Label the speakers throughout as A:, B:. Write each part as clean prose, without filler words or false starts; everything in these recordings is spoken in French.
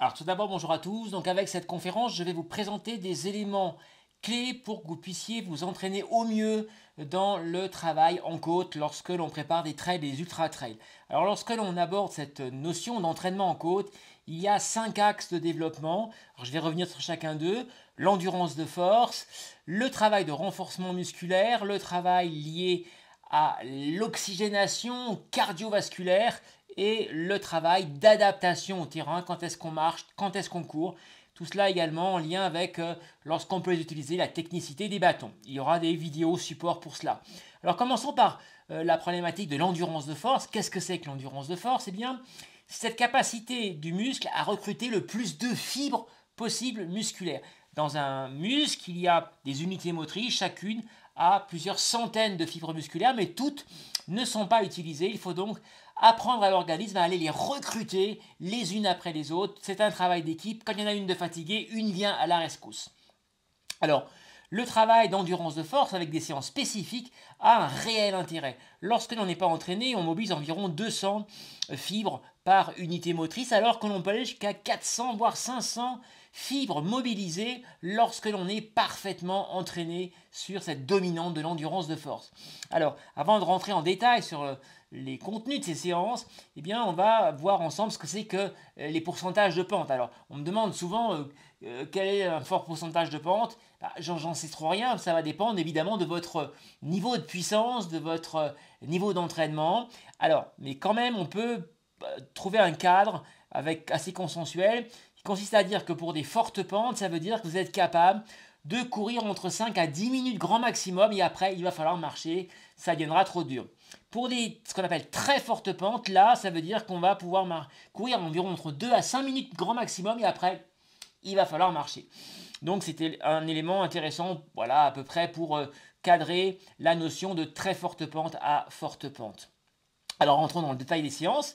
A: Alors tout d'abord, bonjour à tous. Donc avec cette conférence, je vais vous présenter des éléments clés pour que vous puissiez vous entraîner au mieux dans le travail en côte lorsque l'on prépare des trails, des ultra trails. Alors lorsque l'on aborde cette notion d'entraînement en côte, il y a 5 axes de développement. Alors, je vais revenir sur chacun d'eux. L'endurance de force, le travail de renforcement musculaire, le travail lié à l'oxygénation cardiovasculaire et le travail d'adaptation au terrain, quand est-ce qu'on marche, quand est-ce qu'on court. Tout cela également en lien avec lorsqu'on peut utiliser la technicité des bâtons. Il y aura des vidéos support pour cela. Alors commençons par la problématique de l'endurance de force. Qu'est-ce que c'est que l'endurance de force? Eh bien, c'est cette capacité du muscle à recruter le plus de fibres possibles musculaires. Dans un muscle, il y a des unités motrices, chacune a plusieurs centaines de fibres musculaires, mais toutes ne sont pas utilisées. Il faut donc apprendre à l'organisme à aller les recruter les unes après les autres. C'est un travail d'équipe. Quand il y en a une de fatiguée, une vient à la rescousse. Alors, le travail d'endurance de force avec des séances spécifiques a un réel intérêt. Lorsque l'on n'est pas entraîné, on mobilise environ 200 fibres par unité motrice, alors que l'on peut aller jusqu'à 400 voire 500 fibres mobilisées lorsque l'on est parfaitement entraîné sur cette dominante de l'endurance de force. Alors, avant de rentrer en détail sur les contenus de ces séances, eh bien, on va voir ensemble ce que c'est que les pourcentages de pente. Alors, on me demande souvent quel est un fort pourcentage de pente. J'en sais trop rien, ça va dépendre évidemment de votre niveau de puissance, de votre niveau d'entraînement. Alors, mais quand même, on peut trouver un cadre assez consensuel qui consiste à dire que pour des fortes pentes, ça veut dire que vous êtes capable de courir entre 5 à 10 minutes grand maximum et après, il va falloir marcher, ça deviendra trop dur. Pour ce qu'on appelle très fortes pentes, là, ça veut dire qu'on va pouvoir courir environ entre 2 à 5 minutes grand maximum et après, il va falloir marcher. Donc c'était un élément intéressant, voilà, à peu près pour cadrer la notion de très forte pente à forte pente. Alors rentrons dans le détail des séances.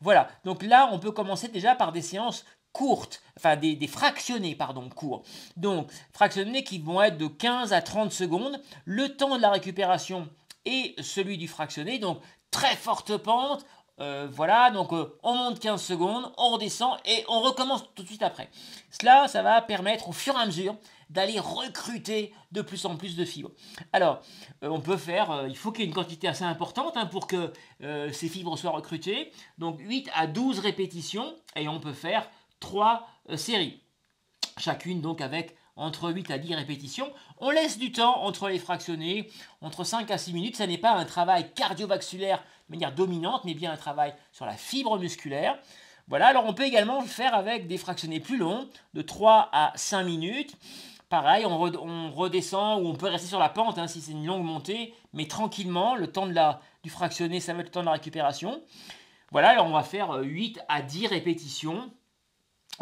A: Voilà, donc là on peut commencer déjà par des séances courtes, enfin des fractionnés, pardon, courts. Donc fractionnés qui vont être de 15 à 30 secondes, le temps de la récupération et celui du fractionné, donc très forte pente. Voilà, donc on monte 15 secondes, on redescend et on recommence tout de suite après. Cela, ça va permettre au fur et à mesure d'aller recruter de plus en plus de fibres. Alors, on peut faire, il faut qu'il y ait une quantité assez importante pour que ces fibres soient recrutées. Donc 8 à 12 répétitions et on peut faire 3 séries. Chacune donc avec entre 8 à 10 répétitions. On laisse du temps entre les fractionnés, entre 5 à 6 minutes. Ça n'est pas un travail cardiovasculaire de manière dominante, mais bien un travail sur la fibre musculaire. Voilà, alors on peut également le faire avec des fractionnés plus longs, de 3 à 5 minutes. Pareil, on redescend ou on peut rester sur la pente si c'est une longue montée, mais tranquillement, le temps du fractionné, ça va être le temps de la récupération. Voilà, alors on va faire 8 à 10 répétitions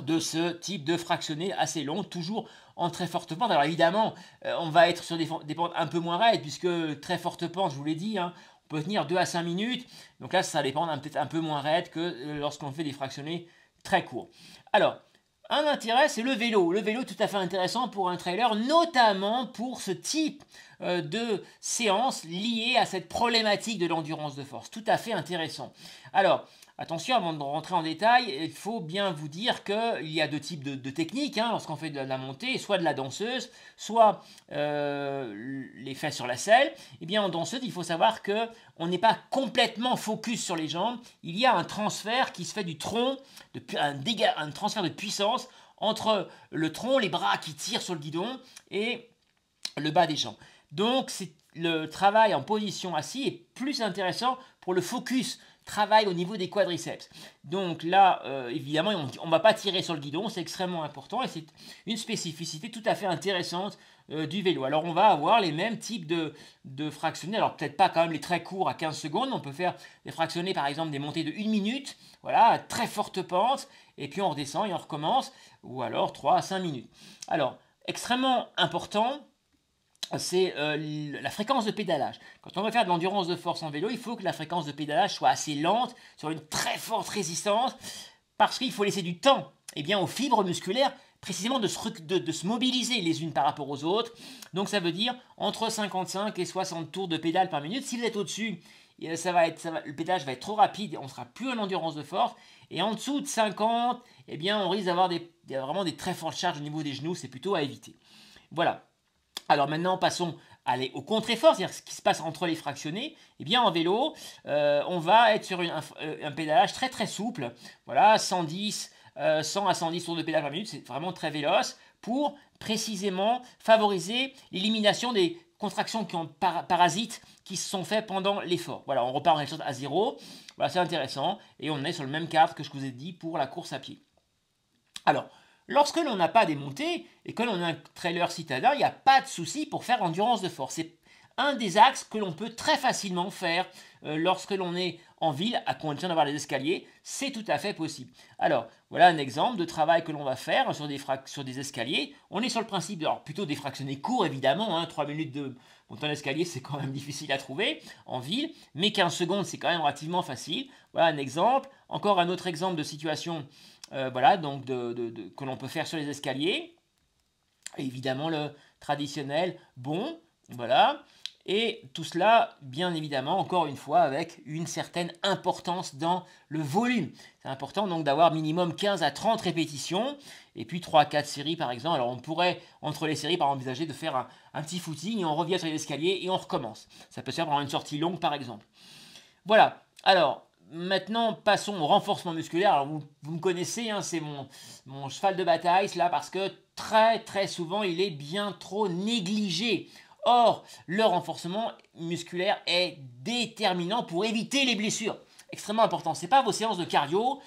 A: de ce type de fractionné assez long, toujours en très forte pente. Alors évidemment, on va être sur des pentes un peu moins raides, puisque très forte pente, je vous l'ai dit, on peut tenir 2 à 5 minutes. Donc là, ça dépend peut-être un peu moins raide que lorsqu'on fait des fractionnés très courts. Alors, un intérêt, c'est le vélo. Le vélo est tout à fait intéressant pour un trailer, notamment pour ce type de séance liée à cette problématique de l'endurance de force. Tout à fait intéressant. Alors, attention, avant de rentrer en détail, il faut bien vous dire qu'il y a deux types de techniques lorsqu'on fait de la montée, soit de la danseuse, soit les fesses sur la selle. Eh bien, en danseuse, il faut savoir qu'on n'est pas complètement focus sur les jambes. Il y a un transfert qui se fait du tronc, un transfert de puissance entre le tronc, les bras qui tirent sur le guidon et le bas des jambes. Donc, le travail en position assise est plus intéressant pour le focus travail au niveau des quadriceps. Donc là, évidemment, on ne va pas tirer sur le guidon, c'est extrêmement important et c'est une spécificité tout à fait intéressante du vélo. Alors on va avoir les mêmes types de fractionnés, alors peut-être pas quand même les très courts à 15 secondes, on peut faire des fractionnés par exemple des montées de 1 minute, voilà, très forte pente, et puis on redescend et on recommence, ou alors 3 à 5 minutes. Alors, extrêmement important, c'est la fréquence de pédalage. Quand on va faire de l'endurance de force en vélo, il faut que la fréquence de pédalage soit assez lente, sur une très forte résistance, parce qu'il faut laisser du temps aux fibres musculaires précisément de se mobiliser les unes par rapport aux autres. Donc ça veut dire entre 55 et 60 tours de pédale par minute. Si vous êtes au-dessus, le pédalage va être trop rapide, on ne sera plus en endurance de force. Et en dessous de 50, eh bien, on risque d'avoir vraiment des très fortes charges au niveau des genoux, c'est plutôt à éviter. Voilà. Alors maintenant, passons au contre-effort, c'est-à-dire ce qui se passe entre les fractionnés. Eh bien, en vélo, on va être sur un pédalage très très souple. Voilà, 110, 100 à 110 tours de pédale par minute, c'est vraiment très véloce pour précisément favoriser l'élimination des contractions parasites qui se sont faites pendant l'effort. Voilà, on repart en quelque sorte à zéro. Voilà, c'est intéressant. Et on est sur le même cadre que je vous ai dit pour la course à pied. Alors, lorsque l'on n'a pas des montées et que l'on a un trailer citadin, il n'y a pas de souci pour faire endurance de force. C'est un des axes que l'on peut très facilement faire lorsque l'on est en ville, à condition d'avoir les escaliers. C'est tout à fait possible. Alors, voilà un exemple de travail que l'on va faire sur des escaliers. On est sur le principe, alors plutôt des fractionnés courts évidemment, 3 minutes de monter en escalier, c'est quand même difficile à trouver en ville, mais 15 secondes, c'est quand même relativement facile. Voilà un exemple. Encore un autre exemple de situation voilà, donc que l'on peut faire sur les escaliers. Évidemment, le traditionnel, bon, voilà. Et tout cela, bien évidemment, encore une fois, avec une certaine importance dans le volume. C'est important donc d'avoir minimum 15 à 30 répétitions, et puis 3 à 4 séries par exemple. Alors on pourrait, entre les séries, par exemple, envisager de faire un petit footing, et on revient sur les escaliers, et on recommence. Ça peut se faire pendant une sortie longue, par exemple. Voilà, alors, maintenant, passons au renforcement musculaire. Alors, vous me connaissez, c'est mon cheval de bataille, là, parce que très, très souvent, il est bien trop négligé. Or, le renforcement musculaire est déterminant pour éviter les blessures. Extrêmement important. Ce n'est pas vos séances de cardio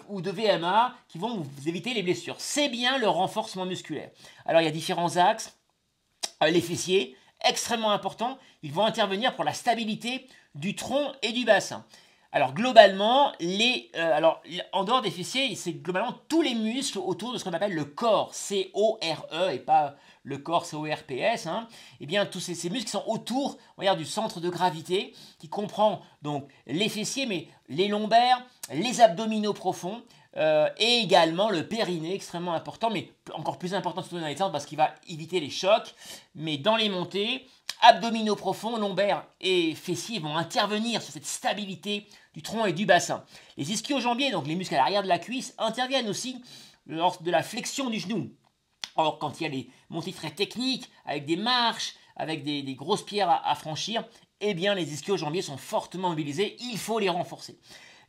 A: ou de VMA qui vont vous éviter les blessures. C'est bien le renforcement musculaire. Alors, il y a différents axes. Les fessiers, extrêmement importants. Ils vont intervenir pour la stabilité du tronc et du bassin. Alors globalement, en dehors des fessiers, c'est globalement tous les muscles autour de ce qu'on appelle le corps, C-O-R-E, et pas le corps C-O-R-P-S. Eh bien, tous ces muscles qui sont autour, on va dire, du centre de gravité, qui comprend donc les fessiers, mais les lombaires, les abdominaux profonds, et également le périnée, extrêmement important, mais encore plus important surtout dans les descentes parce qu'il va éviter les chocs. Mais dans les montées, abdominaux profonds, lombaires et fessiers vont intervenir sur cette stabilité du tronc et du bassin. Les ischio-jambiers, donc les muscles à l'arrière de la cuisse, interviennent aussi lors de la flexion du genou. Or, quand il y a les montées très techniques, avec des marches, avec des grosses pierres à franchir, eh bien les ischio-jambiers sont fortement mobilisés, il faut les renforcer.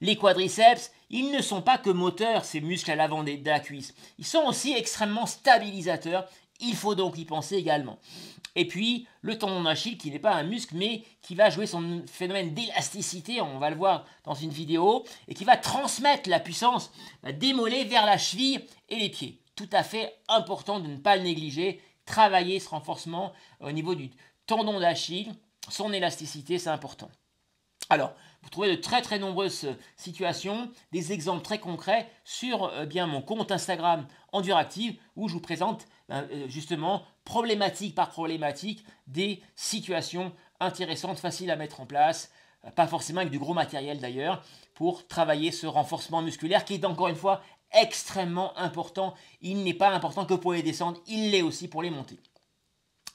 A: Les quadriceps, ils ne sont pas que moteurs, ces muscles à l'avant de la cuisse. Ils sont aussi extrêmement stabilisateurs. Il faut donc y penser également. Et puis, le tendon d'Achille, qui n'est pas un muscle, mais qui va jouer son phénomène d'élasticité, on va le voir dans une vidéo, et qui va transmettre la puissance démolée vers la cheville et les pieds. Tout à fait important de ne pas le négliger. Travailler ce renforcement au niveau du tendon d'Achille, son élasticité, c'est important. Alors, vous trouvez de très très nombreuses situations, des exemples très concrets sur bien mon compte Instagram Enduractive où je vous présente justement problématique par problématique des situations intéressantes, faciles à mettre en place, pas forcément avec du gros matériel d'ailleurs, pour travailler ce renforcement musculaire qui est encore une fois extrêmement important. Il n'est pas important que pour les descendre, il l'est aussi pour les montées.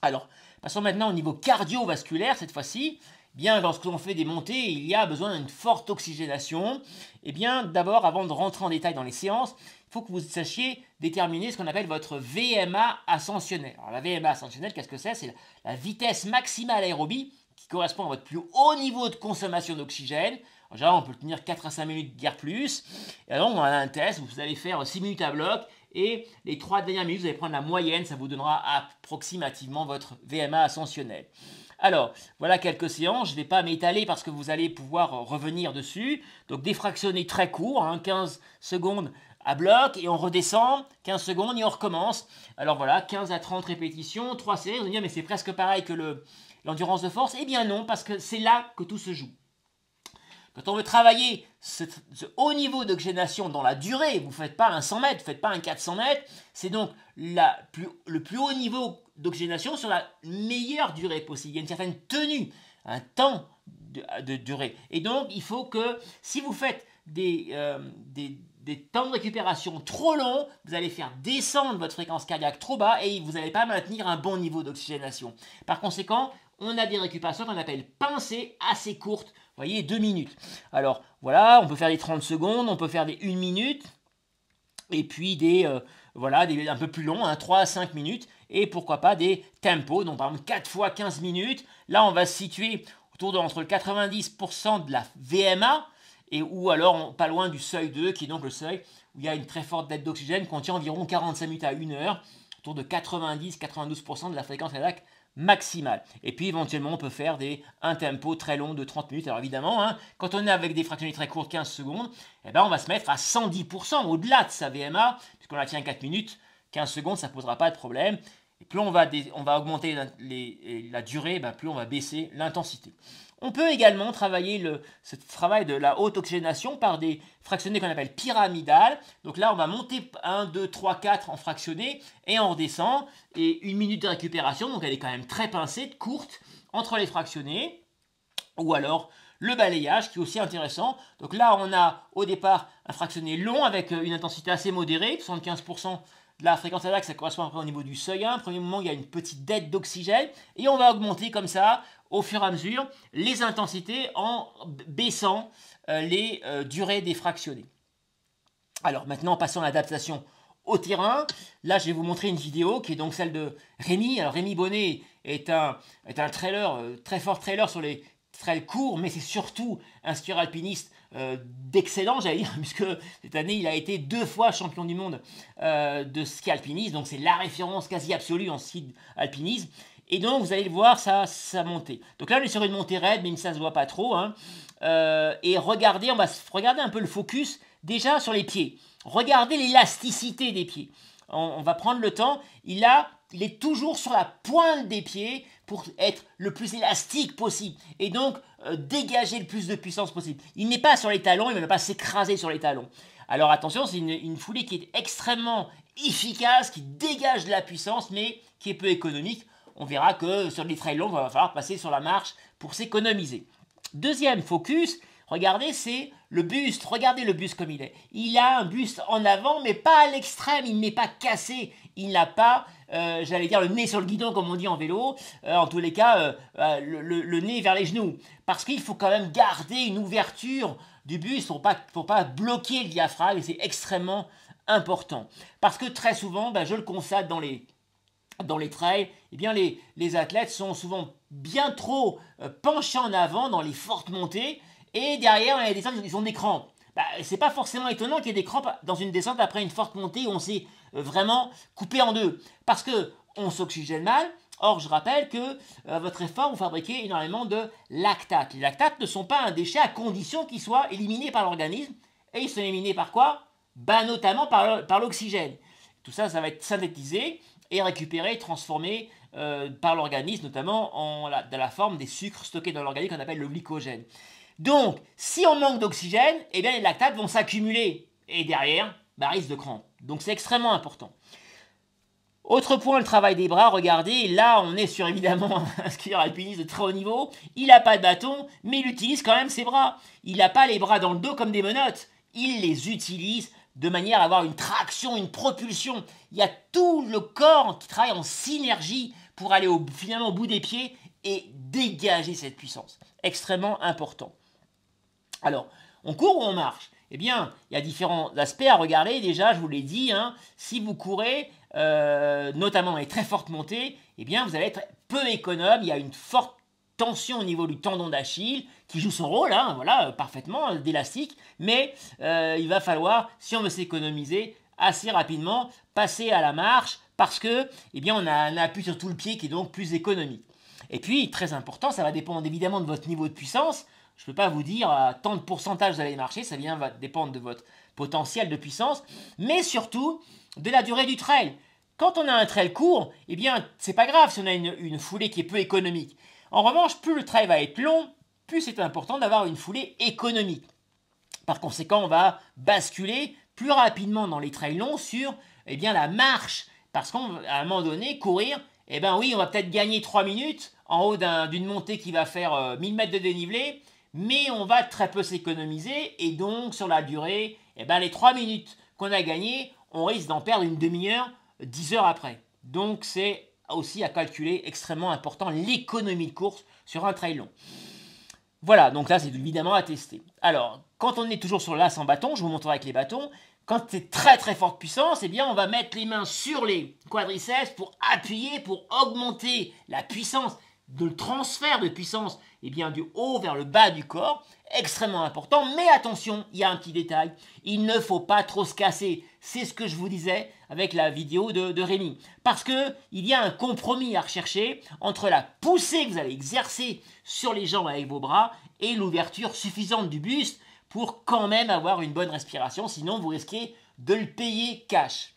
A: Alors, passons maintenant au niveau cardiovasculaire cette fois-ci. Bien, lorsque l'on fait des montées, il y a besoin d'une forte oxygénation. Eh bien, d'abord, avant de rentrer en détail dans les séances, il faut que vous sachiez déterminer ce qu'on appelle votre VMA ascensionnel. Alors, la VMA ascensionnelle, qu'est-ce que c'est? C'est la vitesse maximale aérobie qui correspond à votre plus haut niveau de consommation d'oxygène. En général, on peut le tenir 4 à 5 minutes, guère plus. Et alors, on a un test, vous allez faire 6 minutes à bloc. Et les 3 dernières minutes, vous allez prendre la moyenne, ça vous donnera approximativement votre VMA ascensionnel. Alors, voilà quelques séances, je ne vais pas m'étaler parce que vous allez pouvoir revenir dessus. Donc des fractionnés très courts, 15 secondes à bloc et on redescend, 15 secondes et on recommence. Alors voilà, 15 à 30 répétitions, 3 séries, vous allez me dire mais c'est presque pareil que l'endurance de force. Eh bien non, parce que c'est là que tout se joue. Quand on veut travailler ce haut niveau d'oxygénation dans la durée, vous ne faites pas un 100 mètres, vous ne faites pas un 400 mètres, c'est donc le plus haut niveau d'oxygénation sur la meilleure durée possible. Il y a une certaine tenue, un temps de durée. Et donc, il faut que si vous faites des temps de récupération trop longs, vous allez faire descendre votre fréquence cardiaque trop bas et vous n'allez pas maintenir un bon niveau d'oxygénation. Par conséquent, on a des récupérations qu'on appelle pincées assez courtes. voyez, 2 minutes. Alors voilà, on peut faire des 30 secondes, on peut faire des 1 minute, et puis voilà, un peu plus longs, 3 à 5 minutes, et pourquoi pas des tempos, donc par exemple 4 fois 15 minutes. Là, on va se situer autour de entre le 90% de la VMA, ou alors pas loin du seuil 2, qui est donc le seuil où il y a une très forte dette d'oxygène, contient environ 45 minutes à 1 heure, autour de 90-92% de la fréquence cardiaque maximale. Et puis éventuellement, on peut faire un tempo très long de 30 minutes. Alors évidemment, quand on est avec des fractionnés très courts, 15 secondes, on va se mettre à 110% au-delà de sa VMA, puisqu'on la tient 4 minutes, 15 secondes, ça ne posera pas de problème. Et plus on va augmenter la durée, plus on va baisser l'intensité. On peut également travailler ce travail de la haute oxygénation par des fractionnés qu'on appelle pyramidales. Donc là, on va monter 1, 2, 3, 4 en fractionnés et on redescend. Et 1 minute de récupération, donc elle est quand même très pincée, courte, entre les fractionnés. Ou alors le balayage qui est aussi intéressant. Donc là, on a au départ un fractionné long avec une intensité assez modérée, 75% de la fréquence cardiaque, ça correspond après au niveau du seuil 1. Premier moment, il y a une petite dette d'oxygène et on va augmenter comme ça au fur et à mesure les intensités en baissant les durées des fractionnés. Alors maintenant, passons à l'adaptation au terrain. Là, je vais vous montrer une vidéo qui est donc celle de Rémi. Alors Rémi Bonnet est un trailer, très fort trailer sur les trails courts, mais c'est surtout un skieur alpiniste d'excellent, j'allais dire, puisque cette année, il a été 2 fois champion du monde de ski alpinisme, donc c'est la référence quasi absolue en ski alpinisme. Et donc, vous allez le voir, ça montée. Donc là, on est sur une montée raide, même si ça ne se voit pas trop. Et regardez, on va regarder un peu le focus déjà sur les pieds. Regardez l'élasticité des pieds. On va prendre le temps. Il est toujours sur la pointe des pieds pour être le plus élastique possible. Et donc, dégager le plus de puissance possible. Il n'est pas sur les talons, il ne va pas s'écraser sur les talons. Alors attention, c'est une foulée qui est extrêmement efficace, qui dégage de la puissance, mais qui est peu économique. On verra que sur les trails longs, il va falloir passer sur la marche pour s'économiser. Deuxième focus, regardez, c'est le buste. Regardez le buste comme il est. Il a un buste en avant, mais pas à l'extrême. Il n'est pas cassé. Il n'a pas, j'allais dire, le nez sur le guidon, comme on dit en vélo. En tous les cas, le nez vers les genoux. Parce qu'il faut quand même garder une ouverture du buste pour pas bloquer le diaphragme. Et c'est extrêmement important. Parce que très souvent, je le constate dans les trails, eh bien les athlètes sont souvent bien trop penchés en avant dans les fortes montées et derrière, dans les descentes, ils ont des crampes. C'est pas forcément étonnant qu'il y ait des crampes dans une descente après une forte montée où on s'est vraiment coupé en deux. Parce qu'on s'oxygène mal. Or, je rappelle que à votre effort, vous fabriquez énormément de lactates. Les lactates ne sont pas un déchet à condition qu'ils soient éliminés par l'organisme. Et ils sont éliminés par quoi? Notamment par l'oxygène. Tout ça, ça va être synthétisé et récupéré, transformé par l'organisme, notamment dans la forme des sucres stockés dans l'organisme qu'on appelle le glycogène. Donc, si on manque d'oxygène, eh bien les lactates vont s'accumuler et derrière, risque de crampe. Donc c'est extrêmement important. Autre point, le travail des bras. Regardez, là on est sur évidemment un skieur alpiniste de très haut niveau. Il n'a pas de bâton, mais il utilise quand même ses bras. Il n'a pas les bras dans le dos comme des menottes. Il les utilise de manière à avoir une traction, une propulsion. Il y a tout le corps qui travaille en synergie pour aller finalement au bout des pieds et dégager cette puissance. Extrêmement important. Alors, on court ou on marche? Eh bien, il y a différents aspects à regarder. Déjà, je vous l'ai dit, si vous courez, notamment dans les très fortes montées, eh bien, vous allez être peu économe. Il y a une forte tension au niveau du tendon d'Achille qui joue son rôle, voilà, parfaitement, d'élastique. Mais il va falloir, si on veut s'économiser, assez rapidement passer à la marche parce que, eh bien, on a un appui sur tout le pied qui est donc plus économique. Et puis, très important, ça va dépendre évidemment de votre niveau de puissance. Je ne peux pas vous dire à tant de pourcentage vous allez marcher, ça va dépendre de votre potentiel de puissance, mais surtout de la durée du trail. Quand on a un trail court, eh bien, c'est pas grave si on a une foulée qui est peu économique. En revanche, plus le trail va être long, plus c'est important d'avoir une foulée économique. Par conséquent, on va basculer plus rapidement dans les trails longs sur la marche. Parce qu'à un moment donné, courir, oui, on va peut-être gagner 3 minutes en haut d'une montée qui va faire 1000 mètres de dénivelé, mais on va très peu s'économiser et donc sur la durée, les 3 minutes qu'on a gagnées, on risque d'en perdre une demi-heure, 10 heures après. Donc c'est aussi à calculer, extrêmement important, l'économie de course sur un trail long. Voilà, donc là c'est évidemment à tester. Alors, quand on est toujours sur l'as en bâton, je vous montrerai avec les bâtons, quand c'est très très forte puissance, eh bien on va mettre les mains sur les quadriceps pour appuyer, pour augmenter la puissance, de le transfert de puissance, eh bien du haut vers le bas du corps, extrêmement important. Mais attention, il y a un petit détail, il ne faut pas trop se casser. C'est ce que je vous disais avec la vidéo de Rémi. Parce que il y a un compromis à rechercher entre la poussée que vous allez exercer sur les jambes avec vos bras et l'ouverture suffisante du buste pour quand même avoir une bonne respiration. Sinon, vous risquez de le payer cash.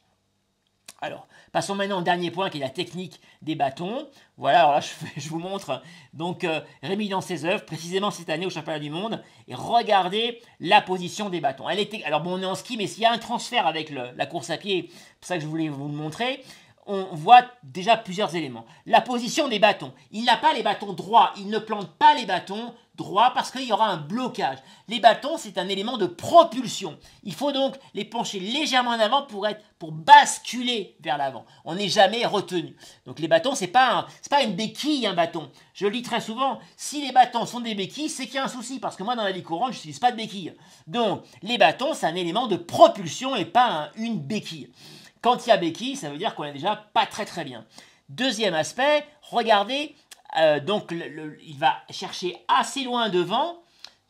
A: Alors, passons maintenant au dernier point qui est la technique des bâtons. Voilà, alors là je vous montre donc Rémi dans ses œuvres, précisément cette année au championnat du monde. Et regardez la position des bâtons. Alors bon, on est en ski, mais s'il y a un transfert avec la course à pied, c'est pour ça que je voulais vous le montrer, on voit déjà plusieurs éléments. La position des bâtons. Il n'a pas les bâtons droits, il ne plante pas les bâtons droits parce qu'il y aura un blocage. Les bâtons, c'est un élément de propulsion. Il faut donc les pencher légèrement en avant pour basculer vers l'avant. On n'est jamais retenu. Donc les bâtons, c'est pas une béquille, un bâton. Je le dis très souvent, si les bâtons sont des béquilles, c'est qu'il y a un souci, parce que moi, dans la vie courante, je n'utilise pas de béquilles. Donc, les bâtons, c'est un élément de propulsion et pas une béquille. Quand il y a béquille, ça veut dire qu'on est déjà pas très très bien. Deuxième aspect, regardez, donc il va chercher assez loin devant,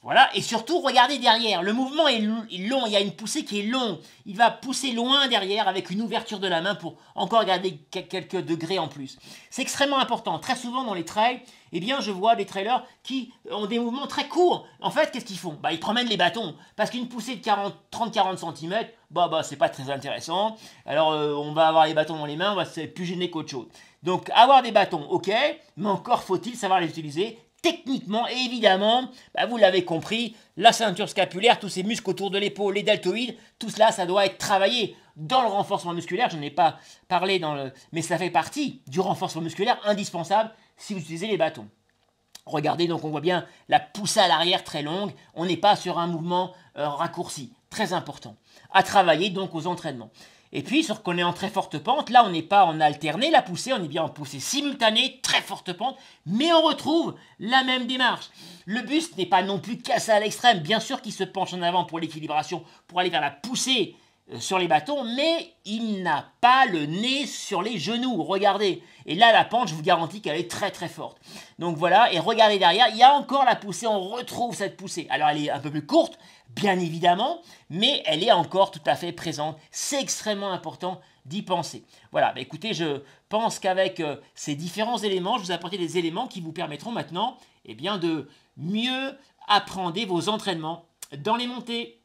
A: voilà, et surtout regardez derrière. Le mouvement est long, il y a une poussée qui est longue. Il va pousser loin derrière avec une ouverture de la main pour encore garder quelques degrés en plus. C'est extrêmement important. Très souvent dans les trails, eh bien je vois des trailers qui ont des mouvements très courts. En fait, qu'est-ce qu'ils font? Ils promènent les bâtons. Parce qu'une poussée de 30-40 cm, c'est pas très intéressant. Alors on va avoir les bâtons dans les mains, on va se plus gêner qu'autre chose. Donc avoir des bâtons, ok, mais encore faut-il savoir les utiliser techniquement, et évidemment, vous l'avez compris, la ceinture scapulaire, tous ces muscles autour de l'épaule, les deltoïdes, tout cela, ça doit être travaillé dans le renforcement musculaire. Je n'en ai pas parlé mais ça fait partie du renforcement musculaire indispensable si vous utilisez les bâtons. Regardez, donc on voit bien la poussée à l'arrière très longue. On n'est pas sur un mouvement raccourci, très important. À travailler donc aux entraînements. Et puis, sur qu'on est en très forte pente, là on n'est pas en alterné la poussée, on est bien en poussée simultanée, très forte pente, mais on retrouve la même démarche. Le buste n'est pas non plus cassé à l'extrême, bien sûr qu'il se penche en avant pour l'équilibration, pour aller vers la poussée sur les bâtons, mais il n'a pas le nez sur les genoux, regardez. Et là, la pente, je vous garantis qu'elle est très très forte. Donc voilà, et regardez derrière, il y a encore la poussée, on retrouve cette poussée. Alors elle est un peu plus courte, bien évidemment, mais elle est encore tout à fait présente. C'est extrêmement important d'y penser. Voilà, écoutez, je pense qu'avec ces différents éléments, je vous ai apporté des éléments qui vous permettront maintenant de mieux apprendre vos entraînements dans les montées.